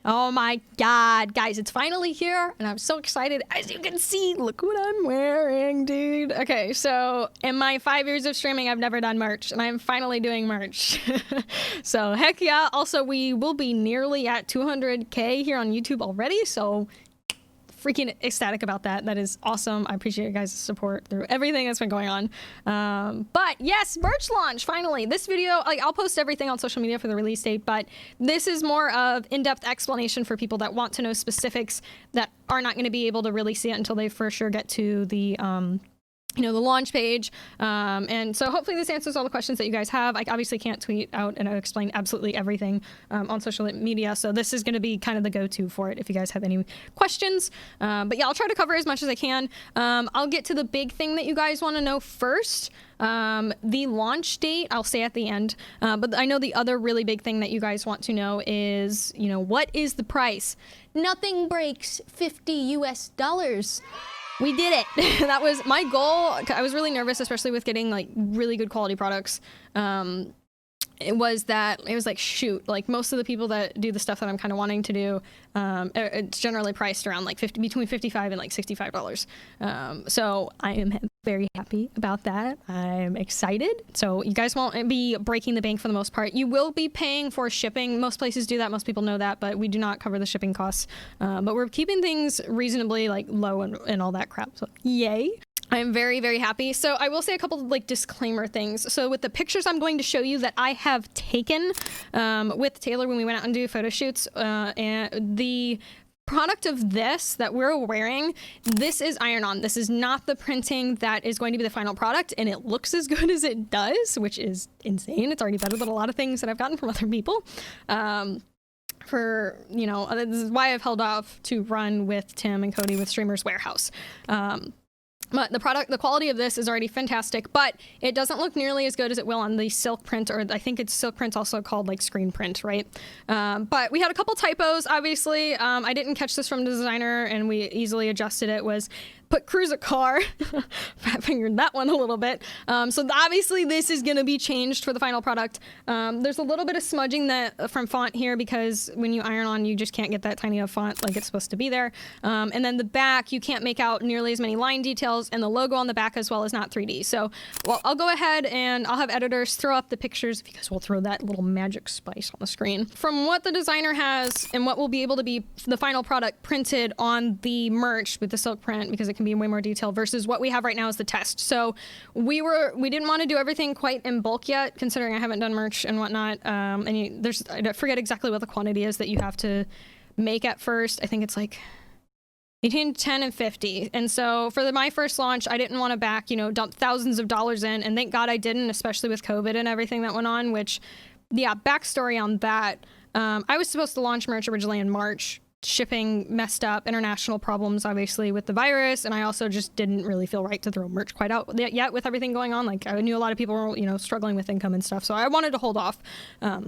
Oh my God, guys, it's finally here and I'm so excited. As you can see, look what I'm wearing, dude. Okay, so in my 5 years of streaming, I've never done merch and I'm finally doing merch. So heck yeah. Also, we will be nearly at 200K here on YouTube already. So freaking ecstatic about that. That is awesome. I appreciate you guys' support through everything that's been going on. But yes, merch launch, finally. This video, like, I'll post everything on social media for the release date, but this is more of in-depth explanation for people that want to know specifics that are not going to be able to really see it until they for sure get to the the launch page. And so hopefully this answers all the questions that you guys have. I obviously can't tweet out and explain absolutely everything on social media. So this is going to be kind of the go-to for it if you guys have any questions. But yeah, I'll try to cover as much as I can. I'll get to the big thing that you guys want to know first. The launch date, I'll say at the end. But I know the other really big thing that you guys want to know is, what is the price? Nothing breaks $50 US. We did it. That was my goal. I was really nervous, especially with getting like really good quality products. It was like, shoot, like most of the people that do the stuff that I'm kind of wanting to do, it's generally priced around like between $55 and like $65. So I am very happy about that. I'm excited. So you guys won't be breaking the bank for the most part. You will be paying for shipping. Most places do that. Most people know that, but we do not cover the shipping costs. But we're keeping things reasonably like low and all that crap. So yay. I am very, very happy. So I will say a couple of like disclaimer things. So with the pictures I'm going to show you that I have taken with Taylor when we went out and do photo shoots, and the product of this that we're wearing, this is iron-on. This is not the printing that is going to be the final product, and it looks as good as it does, which is insane. It's already better than a lot of things that I've gotten from other people. This is why I've held off to run with Tim and Cody with Streamers Warehouse. But the quality of this is already fantastic, but it doesn't look nearly as good as it will on the silk print, or I think it's silk print, also called like screen print, right? But we had a couple typos, obviously. I didn't catch this from the designer and we easily adjusted it. Was put Kruzadar, fat fingered that one a little bit. So obviously this is gonna be changed for the final product. There's a little bit of smudging from font here because when you iron on, you just can't get that tiny of font like it's supposed to be there. And then the back, you can't make out nearly as many line details, and the logo on the back as well is not 3D. So, well, I'll go ahead and I'll have editors throw up the pictures if you guys will throw that little magic spice on the screen. From what the designer has and what will be able to be the final product printed on the merch with the silk print, because it can be in way more detail versus what we have right now is the test. So we didn't want to do everything quite in bulk yet, considering I haven't done merch and whatnot. I forget exactly what the quantity is that you have to make at first. I think it's like between 10 and 50. And so for my first launch, I didn't want to dump thousands of dollars in, and thank God I didn't, especially with COVID and everything that went on, which, yeah, backstory on that. I was supposed to launch merch originally in March. Shipping messed up, international problems obviously with the virus, and I also just didn't really feel right to throw merch quite out yet with everything going on. Like, I knew a lot of people were struggling with income and stuff, so I wanted to hold off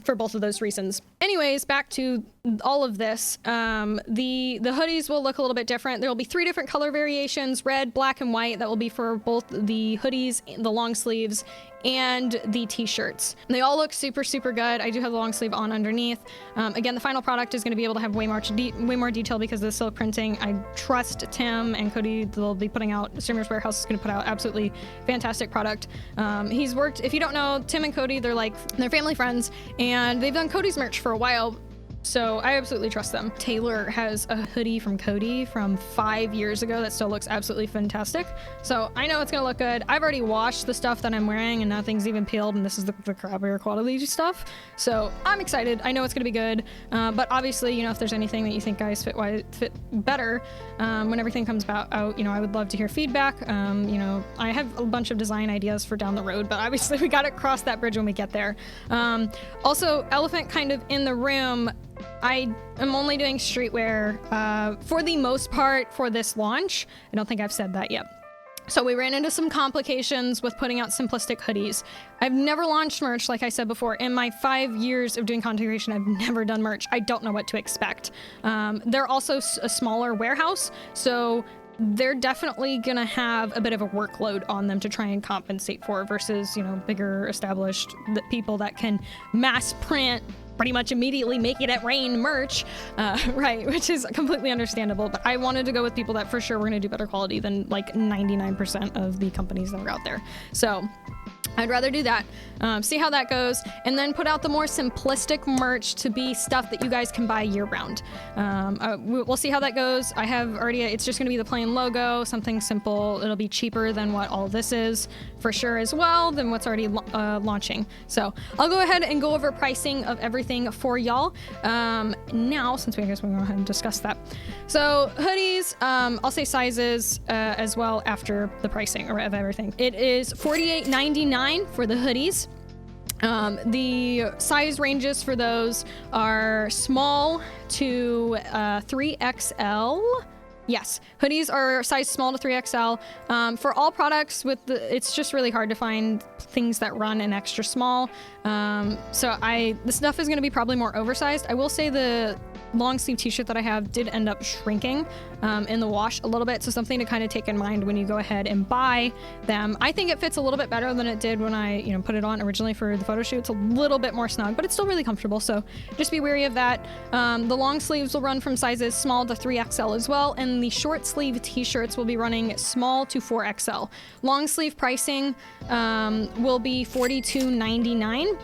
for both of those reasons. Anyways, back to all of this. The hoodies will look a little bit different. There will be 3 different color variations: red, black, and white. That will be for both the hoodies, the long sleeves, and the t-shirts. They all look super, super good. I do have the long sleeve on underneath. Again, the final product is going to be able to have way more detail because of the silk printing. I trust Tim and Cody, they'll be putting out, Streamers Warehouse is going to put out absolutely fantastic product. He's worked, if you don't know, Tim and Cody, they're family friends, and they've done Cody's merch for a while. So I absolutely trust them. Taylor has a hoodie from Cody from 5 years ago that still looks absolutely fantastic. So I know it's gonna look good. I've already washed the stuff that I'm wearing and nothing's even peeled, and this is the crappier quality stuff. So I'm excited. I know it's gonna be good. But obviously, if there's anything that you think guys fit better when everything comes out, I would love to hear feedback. I have a bunch of design ideas for down the road, but obviously we gotta cross that bridge when we get there. Also, elephant kind of in the room, I am only doing streetwear for the most part for this launch. I don't think I've said that yet. So we ran into some complications with putting out simplistic hoodies. I've never launched merch, like I said before. In my 5 years of doing content creation, I've never done merch. I don't know what to expect. They're also a smaller warehouse, so they're definitely gonna have a bit of a workload on them to try and compensate for versus, bigger established people that can mass print pretty much immediately making it rain merch, right, which is completely understandable. But I wanted to go with people that for sure were going to do better quality than like 99% of the companies that are out there. So I'd rather do that, see how that goes, and then put out the more simplistic merch to be stuff that you guys can buy year round. We'll see how that goes. I have already, it's just going to be the plain logo, something simple. It'll be cheaper than what all this is for sure as well, than what's already launching. So I'll go ahead and go over pricing of everything for y'all. Now, since we guess we'll go ahead and discuss that. So hoodies, I'll say sizes as well after the pricing of everything. It is $48.99 for the hoodies. The size ranges for those are small to 3XL. Yes, hoodies are size small to 3XL. For all products it's just really hard to find things that run in extra small. So the stuff is going to be probably more oversized. I will say the long sleeve t-shirt that I have did end up shrinking in the wash a little bit, so something to kind of take in mind when you go ahead and buy them. I think it fits a little bit better than it did when I put it on originally for the photo shoot. It's a little bit more snug, but it's still really comfortable, so just be wary of that. The long sleeves will run from sizes small to 3XL as well, and the short sleeve t-shirts will be running small to 4XL. Long sleeve pricing will be $42.99.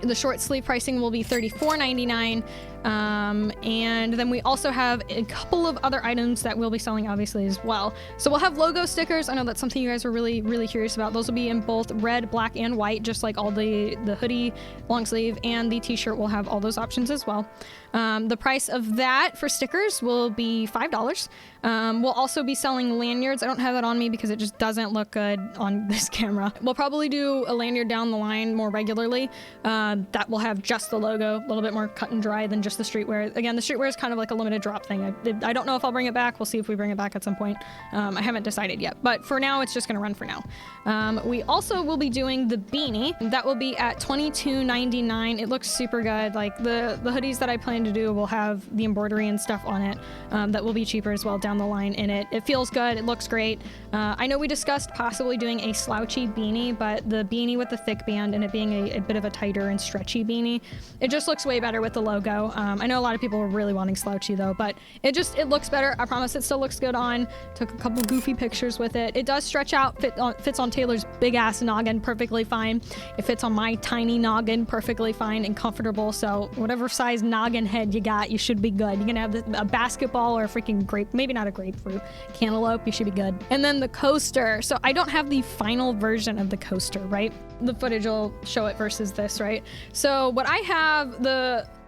The short sleeve pricing will be $34.99. And then we also have a couple of other items that we'll be selling obviously as well. So we'll have logo stickers. I know that's something you guys were really, really curious about. Those will be in both red, black, and white, just like all the hoodie, long sleeve, and the t-shirt will have all those options as well. The price of that for stickers will be $5. We'll also be selling lanyards. I don't have that on me because it just doesn't look good on this camera. We'll probably do a lanyard down the line more regularly. That will have just the logo, a little bit more cut and dry than just the streetwear. Again, the streetwear is kind of like a limited drop thing. I don't know if I'll bring it back. We'll see if we bring it back at some point. I haven't decided yet, but for now, it's just going to run for now. We also will be doing the beanie. That will be at $22.99. It looks super good. Like the hoodies that I plan to do will have the embroidery and stuff on it. That will be cheaper as well down the line in it. It feels good. It looks great. I know we discussed possibly doing a slouchy beanie, but the beanie with the thick band and it being a bit of a tighter and stretchy beanie, it just looks way better with the logo. I know a lot of people were really wanting slouchy though, but it looks better. I promise it still looks good on. Took a couple goofy pictures with it. It does stretch out, fits on Taylor's big ass noggin perfectly fine. It fits on my tiny noggin perfectly fine and comfortable. So whatever size noggin head you got, you should be good. You can have a basketball or a freaking grape, maybe not a grapefruit, cantaloupe, you should be good. And then the coaster. So I don't have the final version of the coaster, right? The footage will show it versus this, right? So what I have,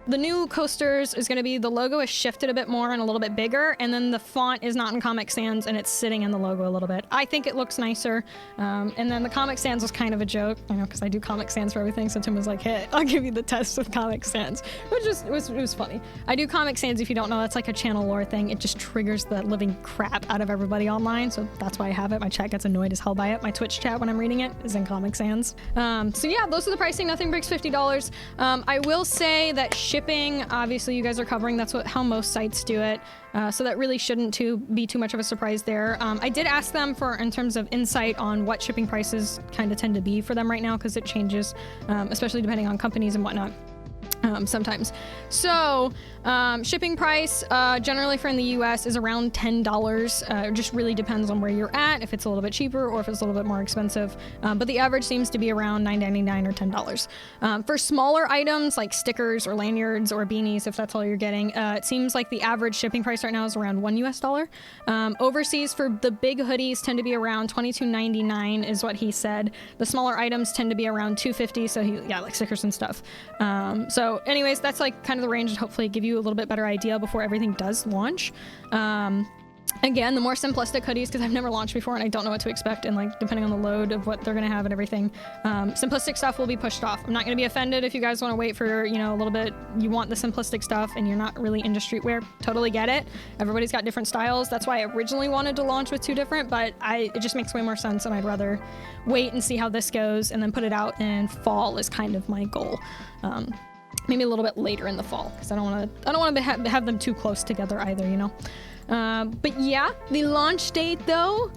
the new coasters is going to be the logo is shifted a bit more and a little bit bigger, and then the font is not in Comic Sans and it's sitting in the logo a little bit. I think it looks nicer. And then the Comic Sans was kind of a joke, I know, because I do Comic Sans for everything. So Tim was like, "Hey, I'll give you the test with Comic Sans," which was funny. I do Comic Sans. If you don't know, that's like a channel lore thing. It just triggers the living crap out of everybody online, so that's why I have it. My chat gets annoyed as hell by it. My Twitch chat when I'm reading it is in Comic Sans. So yeah, those are the pricing. Nothing breaks $50. I will say that shipping, obviously you guys are covering, that's how most sites do it, so that really shouldn't be too much of a surprise there. I did ask them for in terms of insight on what shipping prices kind of tend to be for them right now, because it changes, especially depending on companies and whatnot. Sometimes. So shipping price generally for in the US is around $10. It just really depends on where you're at, if it's a little bit cheaper or if it's a little bit more expensive. But the average seems to be around $9.99 or $10. For smaller items like stickers or lanyards or beanies, if that's all you're getting, it seems like the average shipping price right now is around $1 US. Overseas for the big hoodies tend to be around $22.99 is what he said. The smaller items tend to be around $2.50. So like stickers and stuff. So anyways, that's like kind of the range, and hopefully give you a little bit better idea before everything does launch. Again, the more simplistic hoodies, because I've never launched before and I don't know what to expect, and like depending on the load of what they're gonna have and everything, simplistic stuff will be pushed off. I'm not gonna be offended if you guys want to wait for, a little bit, you want the simplistic stuff and you're not really into streetwear. Totally get it. Everybody's got different styles. That's why I originally wanted to launch with two different, but it just makes way more sense, and I'd rather wait and see how this goes and then put it out in fall is kind of my goal. Maybe a little bit later in the fall, because I don't want to have them too close together either, But yeah, the launch date though,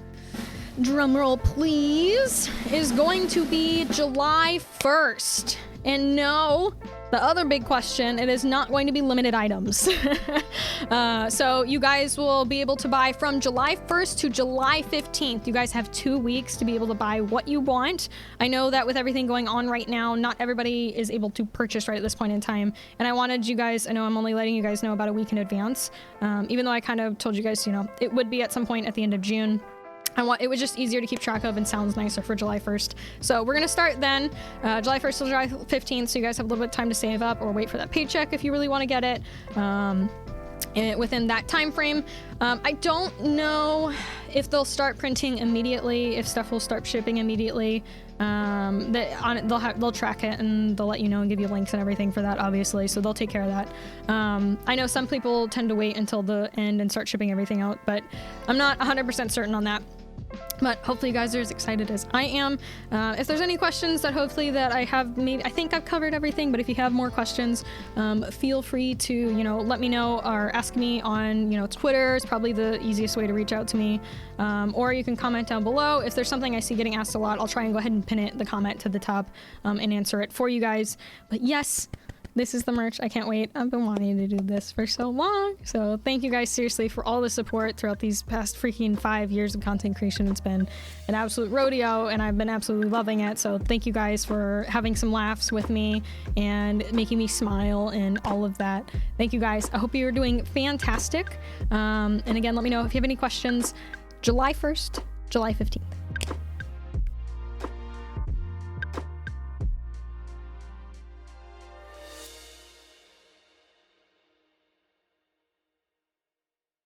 drumroll please, is going to be July 1st. And no, The other big question, it is not going to be limited items. So you guys will be able to buy from July 1st to July 15th. You guys have 2 weeks to be able to buy what you want. I know that with everything going on right now, not everybody is able to purchase right at this point in time. And I wanted you guys, I know I'm only letting you guys know about a week in advance. Even though I kind of told you guys, you know, it would be at some point at the end of June. It was just easier to keep track of and sounds nicer for July 1st. So we're going to start then July 1st to July 15th. So you guys have a little bit of time to save up or wait for that paycheck if you really want to get it within that time frame. I don't know if they'll start printing immediately, if stuff will start shipping immediately. They'll track it and they'll let you know and give you links and everything for that, obviously. So they'll take care of that. I know some people tend to wait until the end and start shipping everything out, but I'm not 100% certain on that. But hopefully you guys are as excited as I am. If there's any questions that hopefully that I have, I think I've covered everything, but if you have more questions, feel free to, you know, let me know or ask me on, you know, Twitter is probably the easiest way to reach out to me. Or you can comment down below. If there's something I see getting asked a lot, I'll try and go ahead and pin the comment to the top and answer it for you guys. But yes, this is the merch. I can't wait. I've been wanting to do this for so long. So thank you guys seriously for all the support throughout these past freaking 5 years of content creation. It's been an absolute rodeo and I've been absolutely loving it. So thank you guys for having some laughs with me and making me smile and all of that. Thank you guys. I hope you're doing fantastic. And again, let me know if you have any questions. July 1st, July 15th.